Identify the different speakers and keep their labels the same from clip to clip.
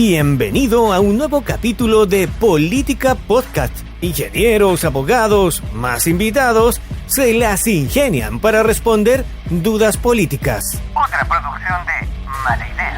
Speaker 1: Bienvenido a un nuevo capítulo de Política Podcast. Ingenieros, abogados, más invitados, se las ingenian para responder dudas políticas.
Speaker 2: Otra producción de Mala Idea.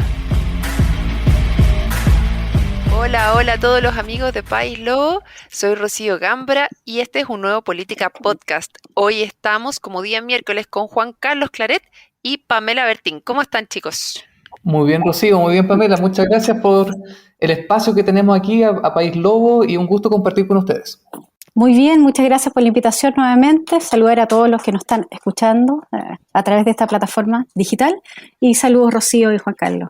Speaker 3: Hola a todos los amigos de País Lobo, soy Rocío Gambra y este es un nuevo Política Podcast. Hoy estamos, como día miércoles, con Juan Carlos Claret y Pamela Bertín. ¿Cómo están, chicos?
Speaker 4: Muy bien, Rocío, muy bien, Pamela. Muchas gracias por el espacio que tenemos aquí a País Lobo y un gusto compartir con ustedes.
Speaker 5: Muy bien, muchas gracias por la invitación nuevamente. Saludar a todos los que nos están escuchando a través de esta plataforma digital. Y saludos, Rocío y Juan Carlos.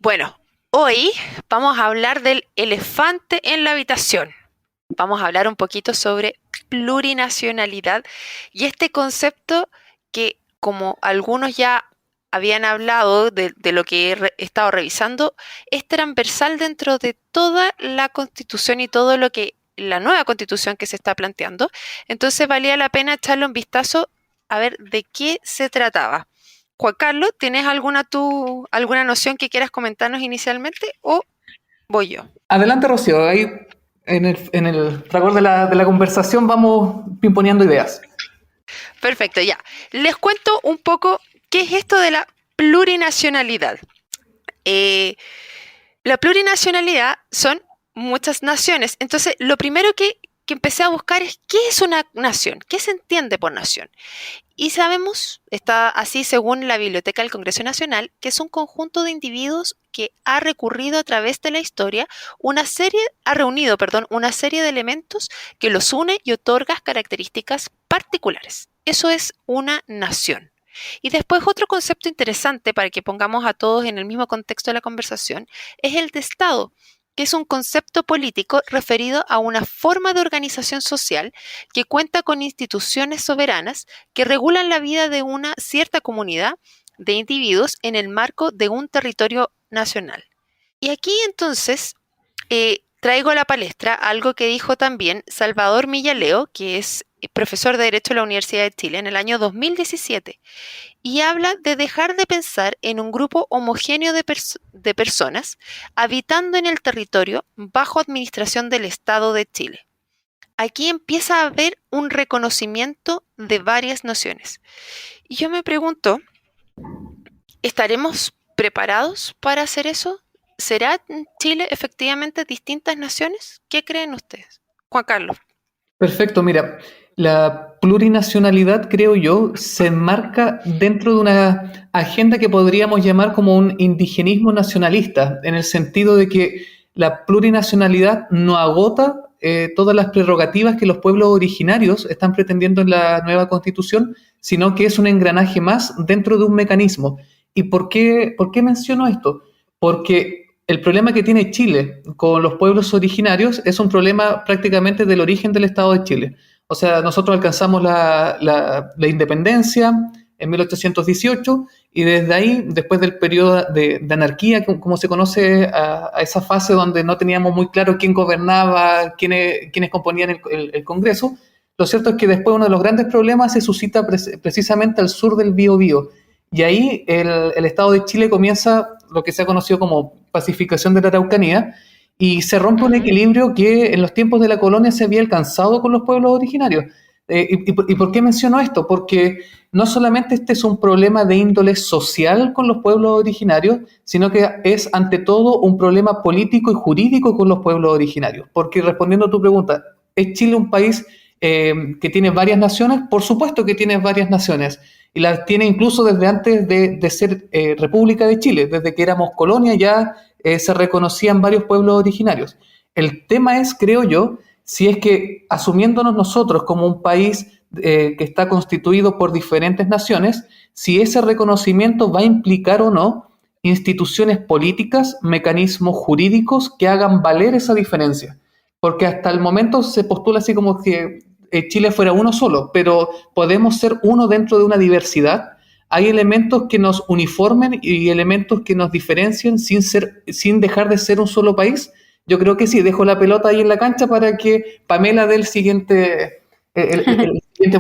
Speaker 3: Bueno, hoy vamos a hablar del elefante en la habitación. Vamos a hablar un poquito sobre plurinacionalidad y este concepto que, como algunos ya habían hablado de lo que he estado revisando, es transversal dentro de toda la Constitución y todo lo que la nueva Constitución que se está planteando. Entonces valía la pena echarle un vistazo a ver de qué se trataba. Juan Carlos, ¿tienes alguna noción que quieras comentarnos inicialmente o voy yo?
Speaker 4: Adelante, Rocío. Ahí en el fragor de la conversación vamos pimponeando ideas.
Speaker 3: Perfecto, ya. Les cuento un poco qué es esto de la plurinacionalidad. La plurinacionalidad son muchas naciones. Entonces, lo primero que empecé a buscar es qué es una nación, qué se entiende por nación. Y sabemos, está así según la Biblioteca del Congreso Nacional, que es un conjunto de individuos que ha reunido a través de la historia una serie de elementos que los une y otorga características particulares. Eso es una nación. Y después otro concepto interesante para que pongamos a todos en el mismo contexto de la conversación es el de Estado, que es un concepto político referido a una forma de organización social que cuenta con instituciones soberanas que regulan la vida de una cierta comunidad de individuos en el marco de un territorio nacional. Y aquí entonces traigo a la palestra algo que dijo también Salvador Millaleo, que es profesor de Derecho de la Universidad de Chile en el año 2017, y habla de dejar de pensar en un grupo homogéneo de personas habitando en el territorio bajo administración del Estado de Chile. Aquí empieza a haber un reconocimiento de varias naciones. Y yo me pregunto, ¿estaremos preparados para hacer eso? ¿Será en Chile efectivamente distintas naciones? ¿Qué creen ustedes? Juan Carlos.
Speaker 4: Perfecto, mira, la plurinacionalidad, creo yo, se enmarca dentro de una agenda que podríamos llamar como un indigenismo nacionalista, en el sentido de que la plurinacionalidad no agota todas las prerrogativas que los pueblos originarios están pretendiendo en la nueva Constitución, sino que es un engranaje más dentro de un mecanismo. ¿Y por qué menciono esto? Porque el problema que tiene Chile con los pueblos originarios es un problema prácticamente del origen del Estado de Chile. O sea, nosotros alcanzamos la independencia en 1818 y desde ahí, después del periodo de anarquía, como se conoce a esa fase donde no teníamos muy claro quién gobernaba, quiénes componían el Congreso, lo cierto es que después uno de los grandes problemas se suscita precisamente al sur del Biobío. Y ahí el Estado de Chile comienza lo que se ha conocido como pacificación de la Araucanía, y se rompe un equilibrio que en los tiempos de la colonia se había alcanzado con los pueblos originarios. ¿Y por qué menciono esto? Porque no solamente este es un problema de índole social con los pueblos originarios, sino que es ante todo un problema político y jurídico con los pueblos originarios. Porque respondiendo a tu pregunta, ¿es Chile un país que tiene varias naciones? Por supuesto que tiene varias naciones, y las tiene incluso desde antes de ser República de Chile, desde que éramos colonia ya se reconocían varios pueblos originarios. El tema es, creo yo, si es que asumiéndonos nosotros como un país que está constituido por diferentes naciones, si ese reconocimiento va a implicar o no instituciones políticas, mecanismos jurídicos que hagan valer esa diferencia. Porque hasta el momento se postula así como que Chile fuera uno solo, pero podemos ser uno dentro de una diversidad. Hay elementos que nos uniformen y elementos que nos diferencien sin dejar de ser un solo país. Yo creo que sí, dejo la pelota ahí en la cancha para que Pamela dé el siguiente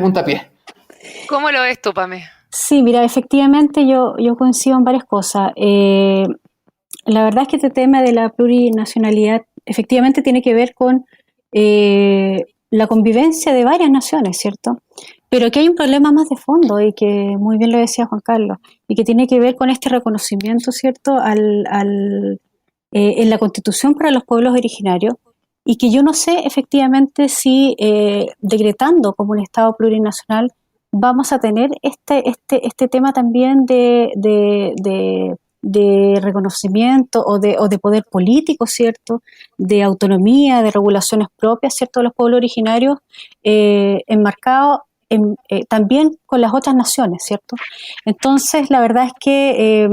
Speaker 4: puntapié.
Speaker 3: ¿Cómo lo ves tú, Pame?
Speaker 5: Sí, mira, efectivamente yo coincido en varias cosas. La verdad es que este tema de la plurinacionalidad efectivamente tiene que ver con la convivencia de varias naciones, ¿cierto? Pero que hay un problema más de fondo y que muy bien lo decía Juan Carlos, y que tiene que ver con este reconocimiento, ¿cierto?, en la Constitución para los pueblos originarios, y que yo no sé efectivamente si decretando como un Estado plurinacional vamos a tener este tema también de reconocimiento o de poder político, ¿cierto?, de autonomía, de regulaciones propias, ¿cierto?, de los pueblos originarios, enmarcado también con las otras naciones, ¿cierto? Entonces, la verdad es que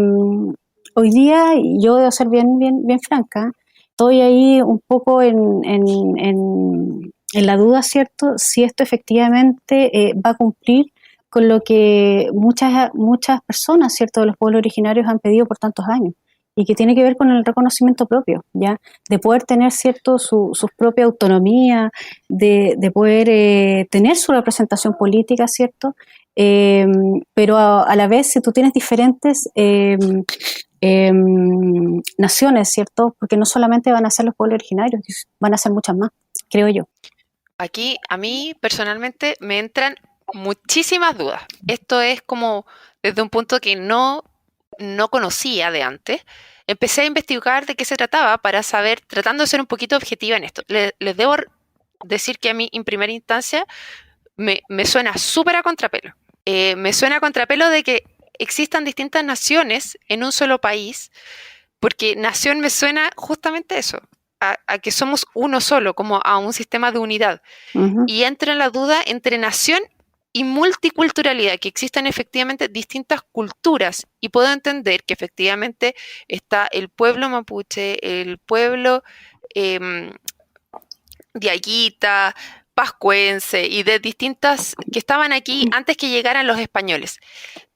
Speaker 5: hoy día, yo debo ser bien franca, estoy ahí un poco en la duda, ¿cierto?, si esto efectivamente va a cumplir con lo que muchas personas, ¿cierto?, de los pueblos originarios han pedido por tantos años, y que tiene que ver con el reconocimiento propio, ¿ya? De poder tener, ¿cierto?, su propia autonomía, de poder tener su representación política, ¿cierto? Pero a la vez, si tú tienes diferentes naciones, ¿cierto? Porque no solamente van a ser los pueblos originarios, van a ser muchas más, creo yo.
Speaker 3: Aquí a mí personalmente me entran muchísimas dudas. Esto es como desde un punto que no conocía de antes. Empecé a investigar de qué se trataba para saber, tratando de ser un poquito objetiva en esto. Les debo decir que a mí, en primera instancia, me suena súper a contrapelo. Me suena a contrapelo de que existan distintas naciones en un solo país, porque nación me suena justamente eso, a que somos uno solo, como a un sistema de unidad.
Speaker 5: Uh-huh.
Speaker 3: Y entra en la duda entre nación y multiculturalidad, que existen efectivamente distintas culturas, y puedo entender que efectivamente está el pueblo mapuche, el pueblo diaguita, pascuense y de distintas que estaban aquí antes que llegaran los españoles.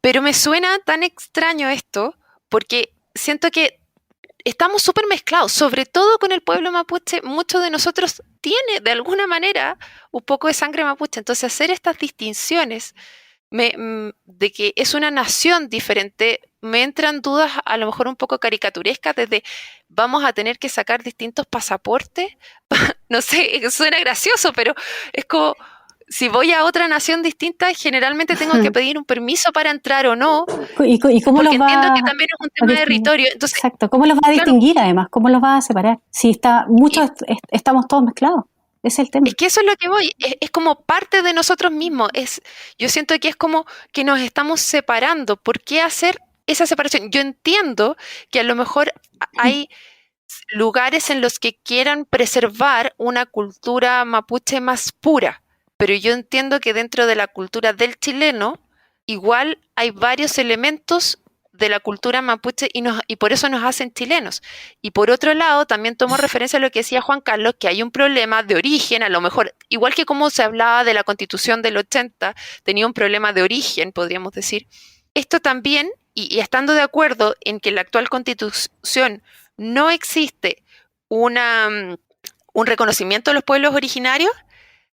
Speaker 3: Pero me suena tan extraño esto porque siento que estamos súper mezclados, sobre todo con el pueblo mapuche. Muchos de nosotros tiene de alguna manera un poco de sangre mapuche. Entonces hacer estas distinciones de que es una nación diferente, me entran dudas a lo mejor un poco caricaturescas, desde vamos a tener que sacar distintos pasaportes. No sé, suena gracioso, pero es como, si voy a otra nación distinta, generalmente tengo que pedir un permiso para entrar o no,
Speaker 5: ¿Y cómo
Speaker 3: porque
Speaker 5: los va
Speaker 3: entiendo que también es un tema de territorio. Entonces,
Speaker 5: exacto, ¿cómo los va a distinguir además? ¿Cómo los va a separar? Si estamos todos mezclados. Ese es el tema.
Speaker 3: es que eso es lo que voy, es como parte de nosotros mismos. Yo siento que es como que nos estamos separando. ¿Por qué hacer esa separación? Yo entiendo que a lo mejor hay lugares en los que quieran preservar una cultura mapuche más pura, pero yo entiendo que dentro de la cultura del chileno igual hay varios elementos de la cultura mapuche y por eso nos hacen chilenos. Y por otro lado, también tomo referencia a lo que decía Juan Carlos, que hay un problema de origen, a lo mejor, igual que como se hablaba de la Constitución del 80, tenía un problema de origen, podríamos decir. Esto también, y estando de acuerdo en que en la actual Constitución no existe un reconocimiento de los pueblos originarios,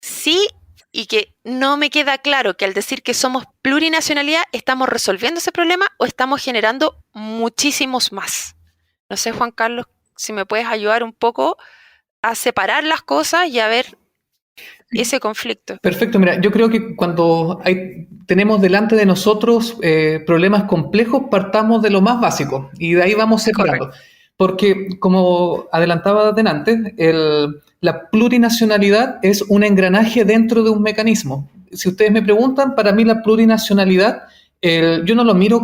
Speaker 3: sí, y que no me queda claro que al decir que somos plurinacionalidad estamos resolviendo ese problema o estamos generando muchísimos más. No sé, Juan Carlos, si me puedes ayudar un poco a separar las cosas y a ver ese conflicto.
Speaker 4: Perfecto, mira, yo creo que cuando tenemos delante de nosotros problemas complejos, partamos de lo más básico y de ahí vamos separando. Correcto. Porque, como adelantaba delante, la plurinacionalidad es un engranaje dentro de un mecanismo. Si ustedes me preguntan, para mí la plurinacionalidad, yo no lo miro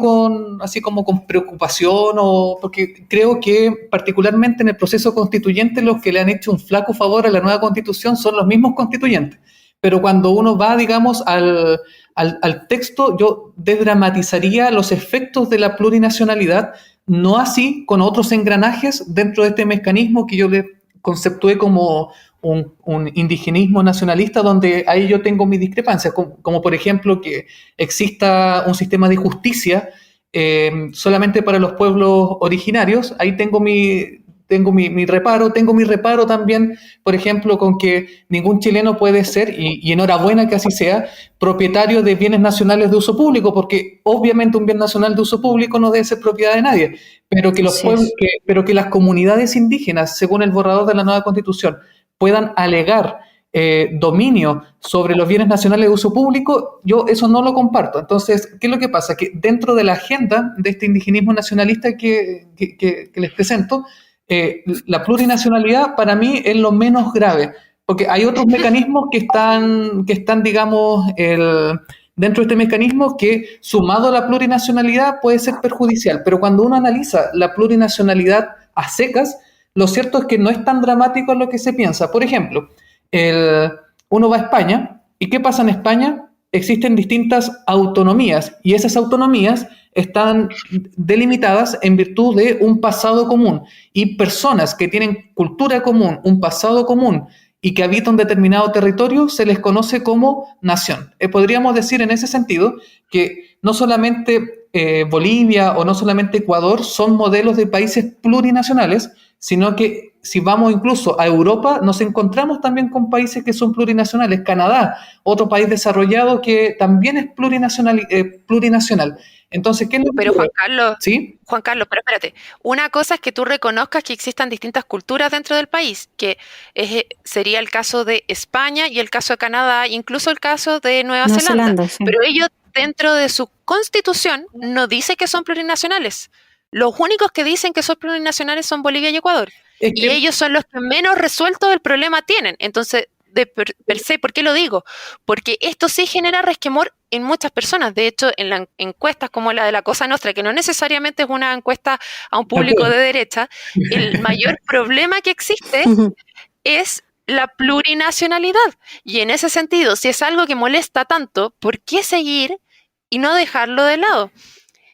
Speaker 4: así como con preocupación, porque creo que particularmente en el proceso constituyente los que le han hecho un flaco favor a la nueva constitución son los mismos constituyentes. Pero cuando uno va, digamos, al texto, yo desdramatizaría los efectos de la plurinacionalidad, no así con otros engranajes dentro de este mecanismo que yo le conceptué como un indigenismo nacionalista, donde ahí yo tengo mis discrepancias, como por ejemplo que exista un sistema de justicia solamente para los pueblos originarios. Ahí tengo tengo mi reparo también, por ejemplo, con que ningún chileno puede ser, y enhorabuena que así sea, propietario de bienes nacionales de uso público, porque obviamente un bien nacional de uso público no debe ser propiedad de nadie, pero que los
Speaker 5: Así
Speaker 4: pueblos,
Speaker 5: es.
Speaker 4: pero que las comunidades indígenas, según el borrador de la nueva Constitución, puedan alegar dominio sobre los bienes nacionales de uso público, yo eso no lo comparto. Entonces, ¿qué es lo que pasa? Que dentro de la agenda de este indigenismo nacionalista que les presento, la plurinacionalidad para mí es lo menos grave, porque hay otros mecanismos que están digamos, dentro de este mecanismo que sumado a la plurinacionalidad puede ser perjudicial, pero cuando uno analiza la plurinacionalidad a secas, lo cierto es que no es tan dramático lo que se piensa. Por ejemplo, uno va a España, ¿y qué pasa en España? Existen distintas autonomías y esas autonomías están delimitadas en virtud de un pasado común y personas que tienen cultura común, un pasado común y que habitan un determinado territorio se les conoce como nación. Podríamos decir en ese sentido que no solamente Bolivia o no solamente Ecuador son modelos de países plurinacionales, sino que si vamos incluso a Europa, nos encontramos también con países que son plurinacionales. Canadá, otro país desarrollado que también es plurinacional. Entonces, ¿qué es lo que
Speaker 3: Pero
Speaker 4: ocurre? ¿Sí?
Speaker 3: Juan Carlos, pero espérate. Una cosa es que tú reconozcas que existan distintas culturas dentro del país, que sería el caso de España y el caso de Canadá, incluso el caso de Nueva
Speaker 5: Nueva
Speaker 3: Zelanda.
Speaker 5: Zelanda, sí.
Speaker 3: Pero ellos dentro de su constitución no dice que son plurinacionales. Los únicos que dicen que son plurinacionales son Bolivia y Ecuador.
Speaker 4: Es
Speaker 3: Y
Speaker 4: que,
Speaker 3: ellos son los que menos resuelto el problema tienen. Entonces, per se, ¿por qué lo digo? Porque esto sí genera resquemor en muchas personas. De hecho, en las encuestas como la de la Cosa Nostra, que no necesariamente es una encuesta a un
Speaker 4: de
Speaker 3: público
Speaker 4: acuerdo.
Speaker 3: de derecha, el mayor problema que existe es la plurinacionalidad. Y en ese sentido, si es algo que molesta tanto, ¿por qué seguir y no dejarlo de lado?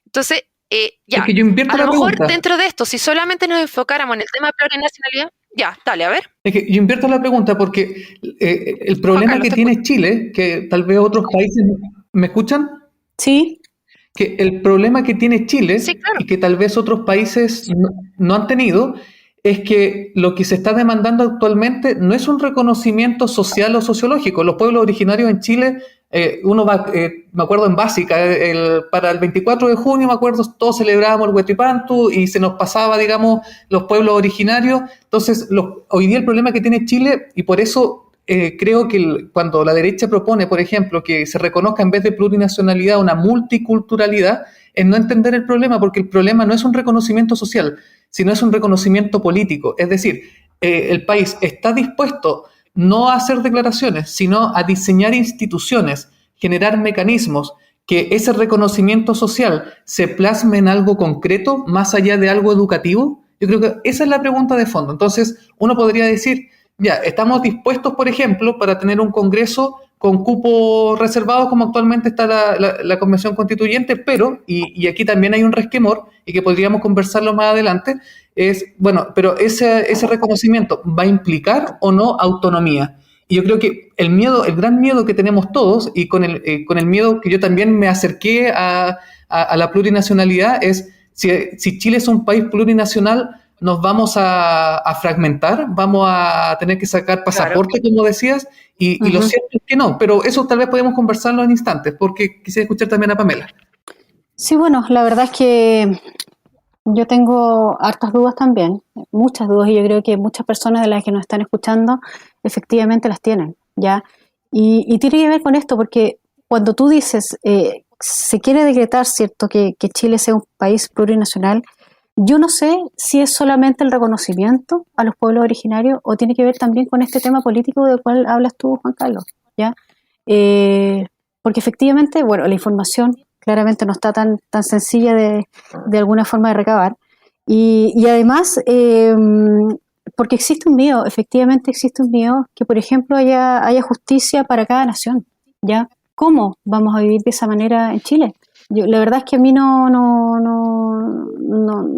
Speaker 3: Entonces,
Speaker 4: Es
Speaker 3: ya,
Speaker 4: que yo invierto
Speaker 3: a lo
Speaker 4: la
Speaker 3: mejor
Speaker 4: pregunta.
Speaker 3: dentro de esto, si solamente nos enfocáramos en el tema de plurinacionalidad, ya, dale, a ver,
Speaker 4: Es que yo invierto la pregunta porque el
Speaker 3: Juan
Speaker 4: problema
Speaker 3: Carlos,
Speaker 4: que
Speaker 3: te escucho.
Speaker 4: tiene Chile, que tal vez otros países, ¿me escuchan?
Speaker 5: Sí,
Speaker 4: Que el problema que tiene
Speaker 3: Sí,
Speaker 4: Chile
Speaker 3: claro.
Speaker 4: y que tal vez otros países no han tenido es que lo que se está demandando actualmente no es un reconocimiento social o sociológico. Los pueblos originarios en Chile, me acuerdo en Básica, para el 24 de junio, me acuerdo, todos celebrábamos el Huetripantu y se nos pasaba, digamos, los pueblos originarios. Entonces, hoy día el problema que tiene Chile, y por eso creo que cuando la derecha propone, por ejemplo, que se reconozca en vez de plurinacionalidad una multiculturalidad, es no entender el problema, porque el problema no es un reconocimiento social, sino es un reconocimiento político. Es decir, el país está dispuesto no a hacer declaraciones, sino a diseñar instituciones, generar mecanismos, que ese reconocimiento social se plasme en algo concreto, más allá de algo educativo. Yo creo que esa es la pregunta de fondo. Entonces, uno podría decir, ya, estamos dispuestos, por ejemplo, para tener un congreso con cupos reservados como actualmente está la Convención Constituyente, pero, y aquí también hay un resquemor, y que podríamos conversarlo más adelante, es, bueno, pero ese reconocimiento va a implicar o no autonomía. Y yo creo que el gran miedo que tenemos todos, y con el miedo que yo también me acerqué a la plurinacionalidad, es si Chile es un país plurinacional, nos vamos a fragmentar, vamos a tener que sacar
Speaker 3: Claro.
Speaker 4: pasaporte, como decías, y lo cierto es que no, pero eso tal vez podemos conversarlo en instantes, porque quisiera escuchar también a Pamela.
Speaker 5: sí, bueno, la verdad es que yo tengo hartas dudas también, muchas dudas, y yo creo que muchas personas de las que nos están escuchando efectivamente las tienen, ¿ya? Y tiene que ver con esto, porque cuando tú dices, se quiere decretar, ¿cierto?, que Chile sea un país plurinacional, yo no sé si es solamente el reconocimiento a los pueblos originarios o tiene que ver también con este tema político del cual hablas tú, Juan Carlos, ¿ya? Porque efectivamente, bueno, la información claramente no está tan sencilla de alguna forma de recabar. Y además, porque existe un miedo, efectivamente existe un miedo que, por ejemplo, haya justicia para cada nación, ¿ya? ¿Cómo vamos a vivir de esa manera en Chile? La verdad es que a mí no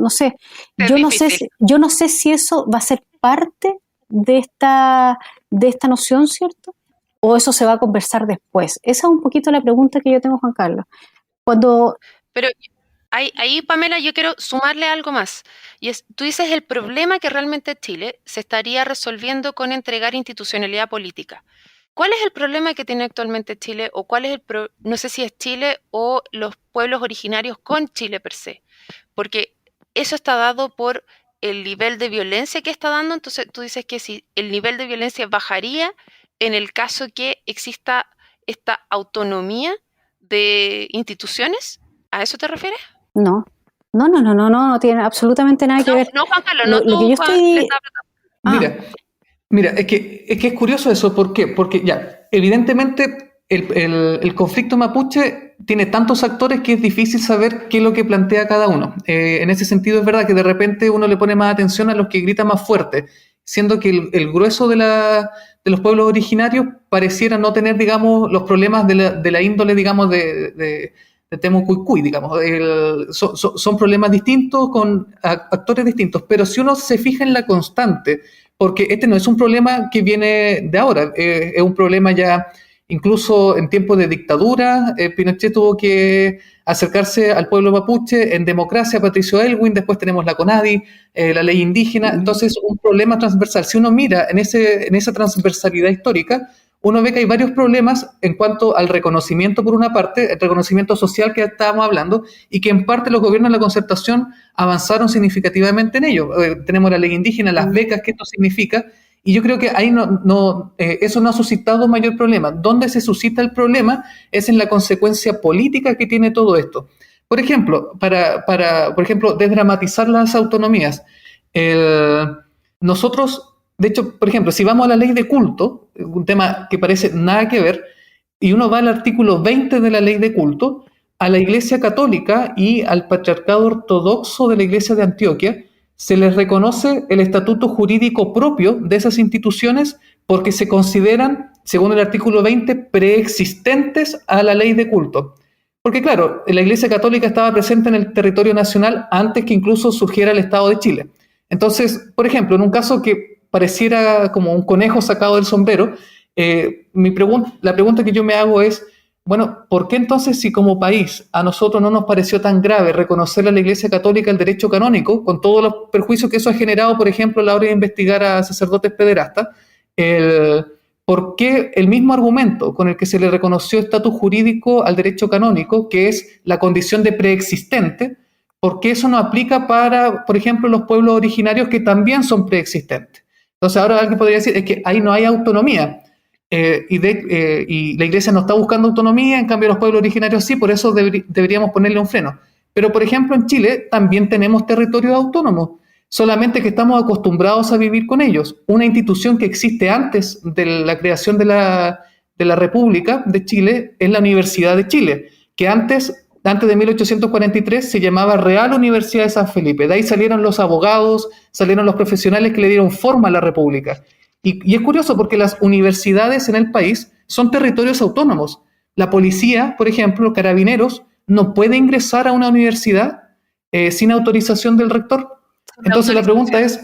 Speaker 5: sé.
Speaker 3: Es
Speaker 5: Yo no sé,
Speaker 3: difícil.
Speaker 5: yo no sé si eso va a ser parte de esta noción, ¿cierto? ¿O eso se va a conversar después? Esa es un poquito la pregunta que yo tengo, Juan Carlos. Cuando
Speaker 3: Pero ahí, Pamela, yo quiero sumarle algo más. Y es, tú dices el problema que realmente Chile se estaría resolviendo con entregar institucionalidad política. ¿Cuál es el problema que tiene actualmente Chile? O cuál es no sé si es Chile o los pueblos originarios con Chile per se. Porque eso está dado por el nivel de violencia que está dando. Entonces tú dices que si el nivel de violencia bajaría en el caso que exista esta autonomía de instituciones. ¿A eso te refieres?
Speaker 5: No, no tiene absolutamente nada que ver.
Speaker 3: No, Juan Carlos,
Speaker 5: Lo
Speaker 3: tú,
Speaker 5: que yo
Speaker 3: Juan,
Speaker 5: estoy...
Speaker 3: le estaba preguntando.
Speaker 4: Mira, es que es curioso eso. ¿Por qué? Porque ya, evidentemente el conflicto mapuche tiene tantos actores que es difícil saber qué es lo que plantea cada uno. En ese sentido es verdad que de repente uno le pone más atención a los que gritan más fuerte, siendo que el grueso de los pueblos originarios pareciera no tener, digamos, los problemas de la índole, digamos, de Temu Cuicuy, digamos. Son problemas distintos con actores distintos, pero si uno se fija en la constante, porque este no es un problema que viene de ahora, es un problema ya incluso en tiempos de dictadura. Pinochet tuvo que acercarse al pueblo mapuche. En democracia, Patricio Aylwin, después tenemos la CONADI, la ley indígena. Entonces, un problema transversal. Si uno mira en esa transversalidad histórica, uno ve que hay varios problemas en cuanto al reconocimiento, por una parte, el reconocimiento social que estábamos hablando, y que en parte los gobiernos de la concertación avanzaron significativamente en ello. Tenemos la ley indígena, las becas, que esto significa, y yo creo que ahí eso no ha suscitado mayor problema. Donde se suscita el problema es en la consecuencia política que tiene todo esto. Por ejemplo, para desdramatizar las autonomías, nosotros... De hecho, por ejemplo, si vamos a la ley de culto, un tema que parece nada que ver, y uno va al artículo 20 de la ley de culto, a la Iglesia Católica y al Patriarcado Ortodoxo de la Iglesia de Antioquia se les reconoce el estatuto jurídico propio de esas instituciones porque se consideran, según el artículo 20, preexistentes a la ley de culto. Porque claro, la Iglesia Católica estaba presente en el territorio nacional antes que incluso surgiera el Estado de Chile. Entonces, por ejemplo, en un caso que pareciera como un conejo sacado del sombrero, la pregunta que yo me hago es, bueno, ¿por qué entonces si como país a nosotros no nos pareció tan grave reconocerle a la Iglesia Católica el derecho canónico, con todos los perjuicios que eso ha generado, por ejemplo, a la hora de investigar a sacerdotes pederastas, ¿por qué el mismo argumento con el que se le reconoció estatus jurídico al derecho canónico, que es la condición de preexistente, por qué eso no aplica para, por ejemplo, los pueblos originarios que también son preexistentes? Entonces ahora alguien podría decir, es que ahí no hay autonomía, y la Iglesia no está buscando autonomía, en cambio los pueblos originarios sí, por eso deberíamos ponerle un freno. Pero por ejemplo en Chile también tenemos territorios autónomos, solamente que estamos acostumbrados a vivir con ellos. Una institución que existe antes de la creación de la República de Chile es la Universidad de Chile, que antes de 1843 se llamaba Real Universidad de San Felipe. De ahí salieron los abogados, salieron los profesionales que le dieron forma a la República. Y es curioso porque las universidades en el país son territorios autónomos. La policía, por ejemplo, Carabineros, no puede ingresar a una universidad sin autorización del rector. Entonces la pregunta es,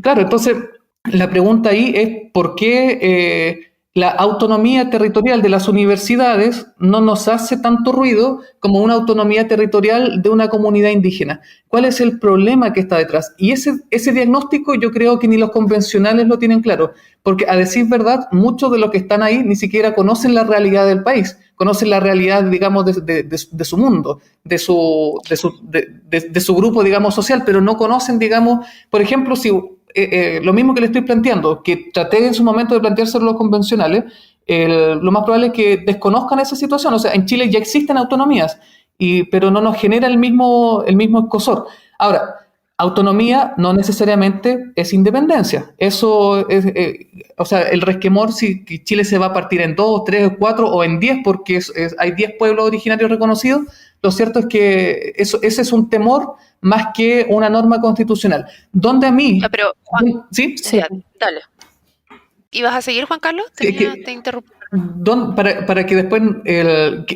Speaker 4: claro, entonces la pregunta ahí es ¿por qué la autonomía territorial de las universidades no nos hace tanto ruido como una autonomía territorial de una comunidad indígena? ¿Cuál es el problema que está detrás? Y ese diagnóstico yo creo que ni los convencionales lo tienen claro, porque a decir verdad, muchos de los que están ahí ni siquiera conocen la realidad del país, conocen la realidad, digamos, de su mundo, de su grupo, digamos, social, pero no conocen, digamos, por ejemplo, si... lo mismo que le estoy planteando, que traté en su momento de planteárselo a los convencionales, lo más probable es que desconozcan esa situación. O sea, en Chile ya existen autonomías, pero no nos genera el mismo escozor. Ahora, autonomía no necesariamente es independencia. Eso es, o sea, el resquemor si Chile se va a partir en 2, 3, 4 o en 10, porque hay 10 pueblos originarios reconocidos, lo cierto es que ese es un temor más que una norma constitucional. Donde a mí...
Speaker 3: Pero, Juan,
Speaker 4: ¿sí?
Speaker 3: Sí, dale. ¿Ibas a seguir, Juan Carlos? Te interrumpí.
Speaker 4: Para que después,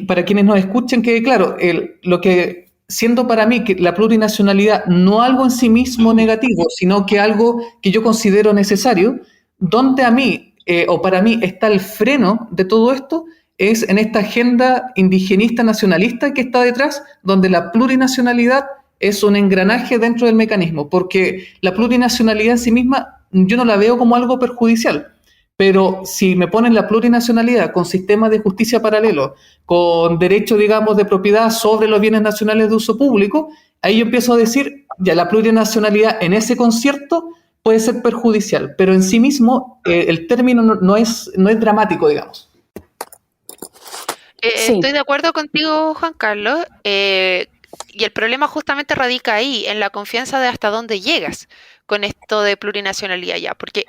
Speaker 4: para quienes nos escuchen, quede claro, lo que... Siendo para mí que la plurinacionalidad no algo en sí mismo negativo, sino que algo que yo considero necesario, donde a mí, o para mí, está el freno de todo esto, es en esta agenda indigenista nacionalista que está detrás, donde la plurinacionalidad es un engranaje dentro del mecanismo, porque la plurinacionalidad en sí misma yo no la veo como algo perjudicial, pero si me ponen la plurinacionalidad con sistemas de justicia paralelo, con derecho, digamos, de propiedad sobre los bienes nacionales de uso público, ahí yo empiezo a decir, ya la plurinacionalidad en ese concierto puede ser perjudicial, pero en sí mismo el término no es dramático, digamos.
Speaker 5: Sí.
Speaker 3: Estoy de acuerdo contigo, Juan Carlos, y el problema justamente radica ahí, en la confianza de hasta dónde llegas con esto de plurinacionalidad ya, porque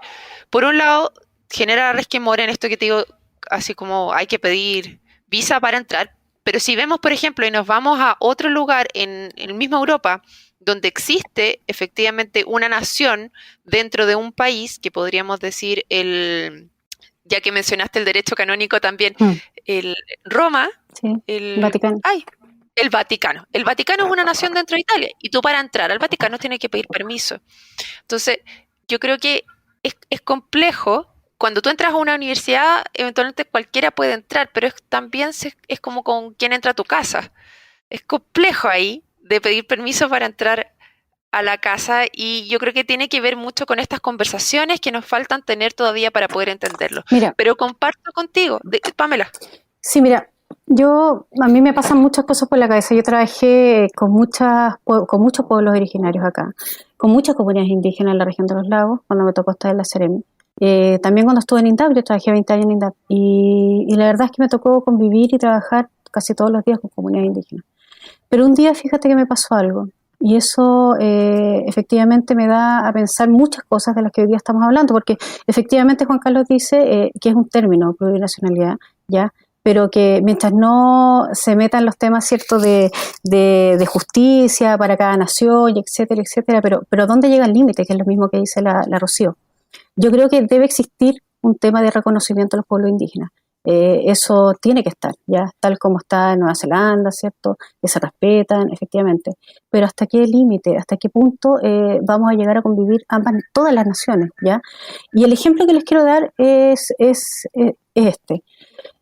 Speaker 3: por un lado genera resquemor en esto que te digo, así como hay que pedir visa para entrar, pero si vemos, por ejemplo, y nos vamos a otro lugar en el mismo Europa, donde existe efectivamente una nación dentro de un país, que podríamos decir ya que mencionaste el derecho canónico también, el Roma,
Speaker 5: Sí,
Speaker 3: el
Speaker 5: Vaticano.
Speaker 3: El Vaticano. El Vaticano es una nación dentro de Italia y tú para entrar al Vaticano tienes que pedir permiso. Entonces, yo creo que es complejo. Cuando tú entras a una universidad, eventualmente cualquiera puede entrar, pero también es como con quien entra a tu casa. Es complejo ahí de pedir permiso para entrar a la casa y yo creo que tiene que ver mucho con estas conversaciones que nos faltan tener todavía para poder entenderlo.
Speaker 5: Mira,
Speaker 3: Pero comparto contigo, Pamela.
Speaker 5: sí, mira, a mí me pasan muchas cosas por la cabeza. Yo trabajé con muchos pueblos originarios acá, con muchas comunidades indígenas en la región de los lagos, cuando me tocó estar en la Seremi. También cuando estuve en INDAP, yo trabajé 20 años en INDAP, y la verdad es que me tocó convivir y trabajar casi todos los días con comunidades indígenas. Pero un día, fíjate que me pasó algo, y eso efectivamente me da a pensar muchas cosas de las que hoy día estamos hablando, porque efectivamente Juan Carlos dice que es un término, plurinacionalidad, ¿ya? Pero que mientras no se metan los temas, ¿cierto?, de justicia para cada nación, y etcétera, etcétera, pero ¿dónde llega el límite? Que es lo mismo que dice la Rocío. Yo creo que debe existir un tema de reconocimiento a los pueblos indígenas. Eso tiene que estar, ya, tal como está en Nueva Zelanda, ¿cierto?, que se respetan, efectivamente. Pero ¿hasta qué límite, hasta qué punto vamos a llegar a convivir todas las naciones, ya? Y el ejemplo que les quiero dar es este.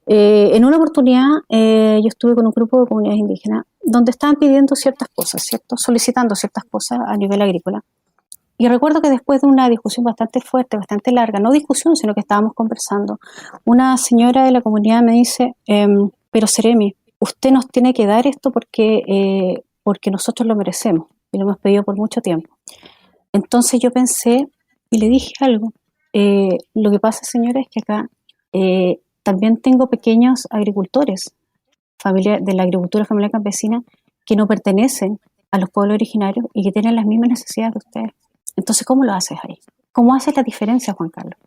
Speaker 5: En una oportunidad yo estuve con un grupo de comunidades indígenas donde estaban pidiendo ciertas cosas, ¿cierto?, solicitando ciertas cosas a nivel agrícola. Y recuerdo que después de una discusión bastante fuerte, bastante larga, no discusión, sino que estábamos conversando, una señora de la comunidad me dice, pero Seremi, usted nos tiene que dar esto porque nosotros lo merecemos y lo hemos pedido por mucho tiempo. Entonces yo pensé y le dije algo. Lo que pasa, señora, es que acá también tengo pequeños agricultores de la agricultura familiar campesina que no pertenecen a los pueblos originarios y que tienen las mismas necesidades de ustedes. Entonces, ¿cómo lo haces ahí? ¿Cómo haces la diferencia, Juan Carlos?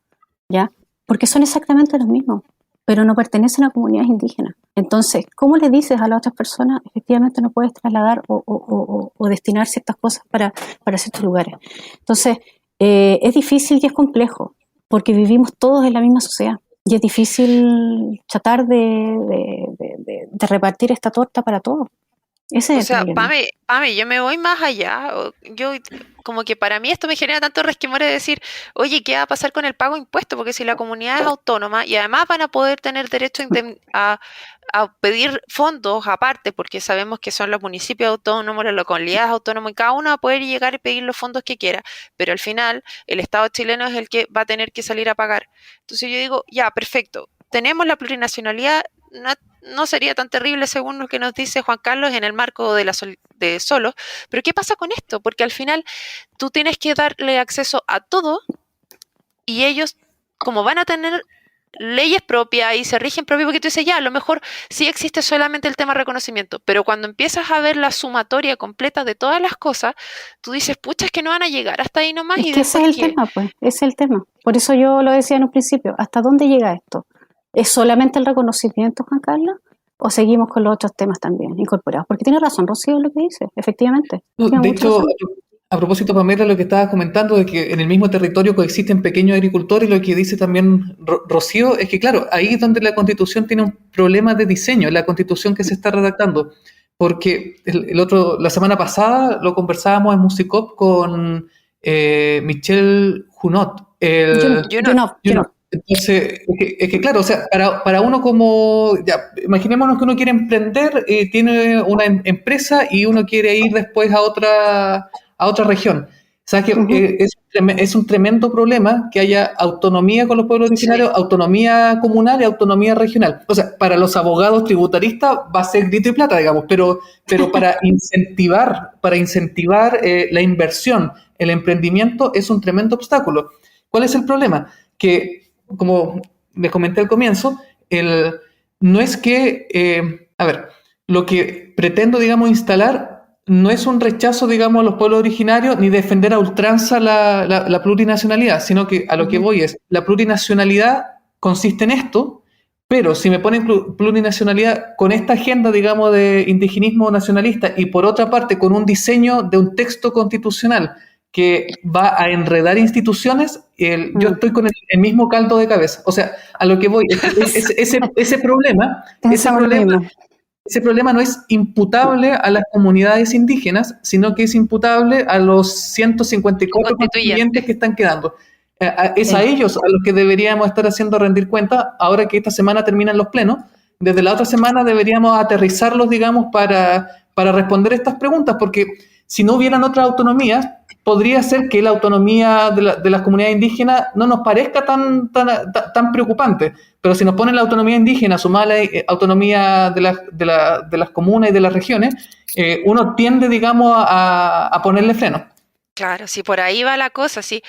Speaker 5: ¿Ya? Porque son exactamente los mismos, pero no pertenecen a comunidades indígenas. Entonces, ¿cómo le dices a las otras personas, efectivamente no puedes trasladar o destinar ciertas cosas para ciertos lugares? Entonces, es difícil y es complejo, porque vivimos todos en la misma sociedad. Y es difícil tratar de repartir esta torta para todos. Ese es el problema.
Speaker 3: Pame, yo me voy más allá. Yo, como que para mí esto me genera tanto resquemor de decir, oye, ¿qué va a pasar con el pago de impuestos? Porque si la comunidad es autónoma y además van a poder tener derecho a pedir fondos aparte, porque sabemos que son los municipios autónomos, las localidades autónomas, y cada uno va a poder llegar y pedir los fondos que quiera, pero al final el Estado chileno es el que va a tener que salir a pagar. Entonces yo digo, ya, perfecto, tenemos la plurinacionalidad, no sería tan terrible según lo que nos dice Juan Carlos en el marco de Solos, pero ¿qué pasa con esto? Porque al final tú tienes que darle acceso a todo y ellos, como van a tener leyes propias y se rigen propias, porque tú dices, ya, a lo mejor sí existe solamente el tema reconocimiento, pero cuando empiezas a ver la sumatoria completa de todas las cosas, tú dices, pucha, es que no van a llegar hasta ahí nomás.
Speaker 5: Es
Speaker 3: y
Speaker 5: que ese es el tema, pues, ese es el tema. Por eso yo lo decía en un principio, ¿hasta dónde llega esto? ¿Es solamente el reconocimiento, Juan Carlos? ¿O seguimos con los otros temas también incorporados? Porque tiene razón, Rocío, lo que dice, efectivamente.
Speaker 4: De hecho, a propósito, Pamela, lo que estabas comentando de que en el mismo territorio coexisten pequeños agricultores, lo que dice también Rocío, es que claro, ahí es donde la Constitución tiene un problema de diseño, la Constitución que se está redactando. Porque la semana pasada lo conversábamos en Musicop con Michel Junot.
Speaker 5: Junot.
Speaker 4: Entonces, es que claro, o sea, para uno como, ya, imaginémonos que uno quiere emprender, tiene una empresa y uno quiere ir después a otra región. O sea, que
Speaker 5: Ujú.
Speaker 4: es un tremendo problema que haya autonomía con los pueblos originarios,
Speaker 3: Sí.
Speaker 4: autonomía comunal y autonomía regional. O sea, para los abogados tributaristas va a ser grito y plata, digamos, pero para incentivar la inversión, el emprendimiento es un tremendo obstáculo. ¿Cuál es el problema? Que como les comenté al comienzo, no es que, a ver, lo que pretendo, digamos, instalar no es un rechazo, digamos, a los pueblos originarios ni defender a ultranza la plurinacionalidad, sino que a lo que
Speaker 5: Ujú.
Speaker 4: voy es, la plurinacionalidad consiste en esto, pero si me ponen plurinacionalidad con esta agenda, digamos, de indigenismo nacionalista y por otra parte con un diseño de un texto constitucional que va a enredar instituciones, yo
Speaker 5: Mm.
Speaker 4: estoy con el mismo caldo de cabeza. O sea, a lo que voy, ese problema, ese
Speaker 5: Pensamos lo
Speaker 4: problema,
Speaker 5: mismo.
Speaker 4: ese problema no es imputable a las comunidades indígenas, sino que es imputable a los 154 constituyentes
Speaker 3: Constituyente.
Speaker 4: que están quedando. Es a
Speaker 5: Sí.
Speaker 4: ellos a los que deberíamos estar haciendo rendir cuenta ahora que esta semana terminan los plenos. Desde la otra semana deberíamos aterrizarlos, digamos, para responder estas preguntas, porque si no hubieran otras autonomías, podría ser que la autonomía de las comunidades indígenas no nos parezca tan preocupante, pero si nos ponen la autonomía indígena sumada a la autonomía de las comunas y de las regiones, uno tiende, digamos, a ponerle freno.
Speaker 3: Claro, si por ahí va la cosa, sí.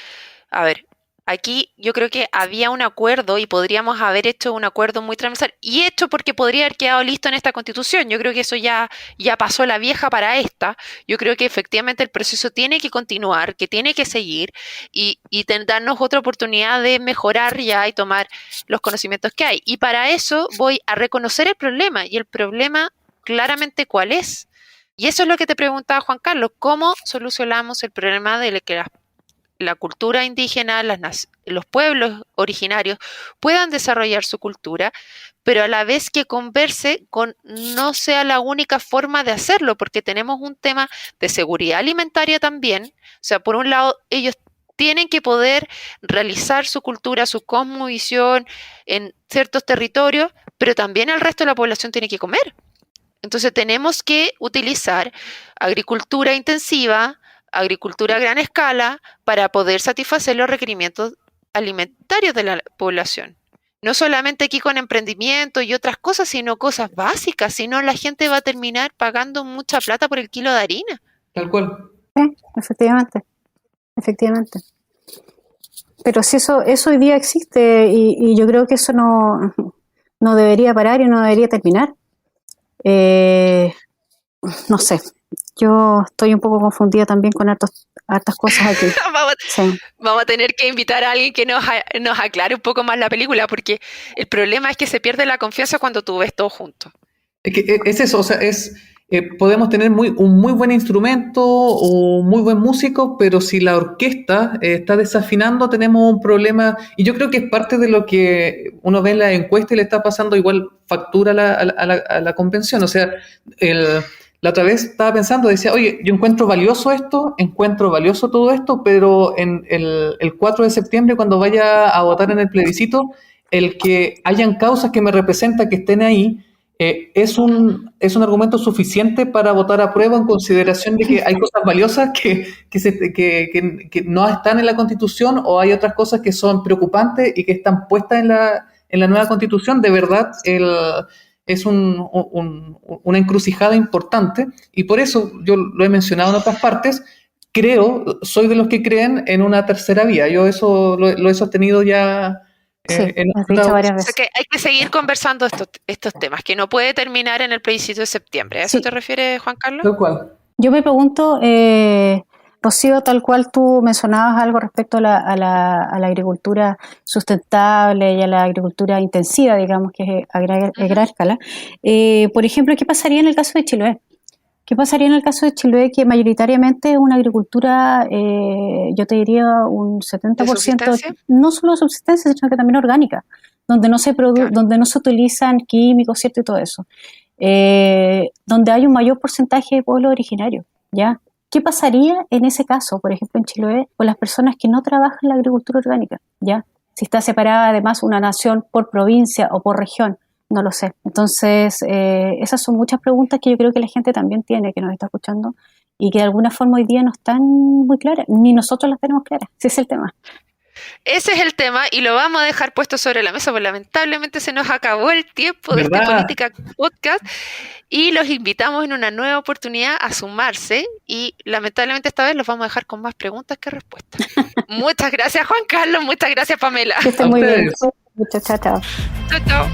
Speaker 3: A ver, aquí yo creo que había un acuerdo y podríamos haber hecho un acuerdo muy transversal y hecho porque podría haber quedado listo en esta constitución. Yo creo que eso ya pasó la vieja para esta. Yo creo que efectivamente el proceso tiene que continuar, que tiene que seguir y darnos otra oportunidad de mejorar ya y tomar los conocimientos que hay. Y para eso voy a reconocer el problema y el problema claramente cuál es. Y eso es lo que te preguntaba Juan Carlos, ¿cómo solucionamos el problema de que la cultura indígena, los pueblos originarios puedan desarrollar su cultura, pero a la vez que converse con no sea la única forma de hacerlo, porque tenemos un tema de seguridad alimentaria también. O sea, por un lado, ellos tienen que poder realizar su cultura, su cosmovisión en ciertos territorios, pero también el resto de la población tiene que comer. Entonces tenemos que utilizar agricultura intensiva, agricultura a gran escala, para poder satisfacer los requerimientos alimentarios de la población. No solamente aquí con emprendimiento y otras cosas, sino cosas básicas, si no la gente va a terminar pagando mucha plata por el kilo de harina.
Speaker 4: Tal cual.
Speaker 5: Sí, efectivamente. Pero si eso hoy día existe y yo creo que eso no debería parar y no debería terminar. No sé, yo estoy un poco confundida también con hartas cosas aquí.
Speaker 3: vamos,
Speaker 5: Sí.
Speaker 3: vamos a tener que invitar a alguien que nos aclare un poco más la película, porque el problema es que se pierde la confianza cuando tú ves todo junto.
Speaker 4: Es que es eso, o sea, podemos tener un muy buen instrumento o muy buen músico, pero si la orquesta está desafinando, tenemos un problema. Y yo creo que es parte de lo que uno ve en la encuesta y le está pasando igual factura a la convención. O sea, la otra vez estaba pensando, decía, oye, yo encuentro valioso todo esto, pero en el 4 de septiembre, cuando vaya a votar en el plebiscito, el que hayan causas que me representan que estén ahí, es un argumento suficiente para votar a prueba en consideración de que hay cosas valiosas que no están en la Constitución o hay otras cosas que son preocupantes y que están puestas en la nueva Constitución. De verdad, es una encrucijada importante y por eso yo lo he mencionado en otras partes. Soy de los que creen en una tercera vía. Yo eso lo he sostenido ya.
Speaker 5: Sí, lo has dicho varias
Speaker 3: O sea
Speaker 5: veces.
Speaker 3: que hay que seguir conversando estos temas, que no puede terminar en el plebiscito de septiembre. ¿A eso
Speaker 5: Sí.
Speaker 3: te refieres, Juan Carlos?
Speaker 4: Tal cual.
Speaker 5: Yo me pregunto, Rocío, tal cual tú mencionabas algo respecto a la agricultura sustentable y a la agricultura intensiva, digamos, que es a gran escala. Por ejemplo, ¿qué pasaría en el caso de Chiloé? ¿Qué pasaría en el caso de Chiloé, que mayoritariamente es una agricultura, yo te diría un 70%,
Speaker 3: subsistencia?
Speaker 5: no solo de subsistencia, sino que también orgánica, donde no se
Speaker 3: Claro.
Speaker 5: donde no se utilizan químicos, ¿cierto? Y todo eso. Donde hay un mayor porcentaje de pueblo originario, ¿ya? ¿Qué pasaría en ese caso, por ejemplo, en Chiloé, con las personas que no trabajan en la agricultura orgánica, ¿ya? si está separada además una nación por provincia o por región, no lo sé. Entonces, esas son muchas preguntas que yo creo que la gente también tiene, que nos está escuchando, y que de alguna forma hoy día no están muy claras, ni nosotros las tenemos claras. Ese es el tema.
Speaker 3: Ese es el tema y lo vamos a dejar puesto sobre la mesa, porque lamentablemente se nos acabó el tiempo de este
Speaker 4: ¿Verdad?
Speaker 3: Política Podcast y los invitamos en una nueva oportunidad a sumarse y lamentablemente esta vez los vamos a dejar con más preguntas que respuestas. Muchas gracias, Juan Carlos, muchas gracias, Pamela.
Speaker 5: Que estén
Speaker 4: A
Speaker 5: muy bien.
Speaker 4: ustedes.
Speaker 5: Chao, chao.
Speaker 3: Chao, chao.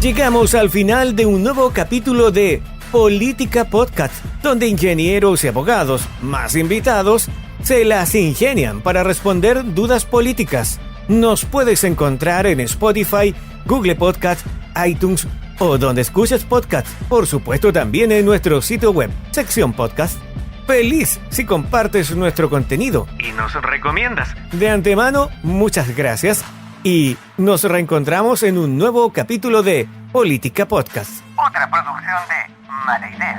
Speaker 1: Llegamos al final de un nuevo capítulo de Política Podcast, donde ingenieros y abogados, más invitados, se las ingenian para responder dudas políticas. Nos puedes encontrar en Spotify, Google Podcast, iTunes o donde escuches podcast. Por supuesto también en nuestro sitio web, sección podcast. Feliz si compartes nuestro contenido
Speaker 2: Y nos recomiendas.
Speaker 1: de antemano, muchas gracias y nos reencontramos en un nuevo capítulo de Política Podcast.
Speaker 2: Otra producción de Mala Idea.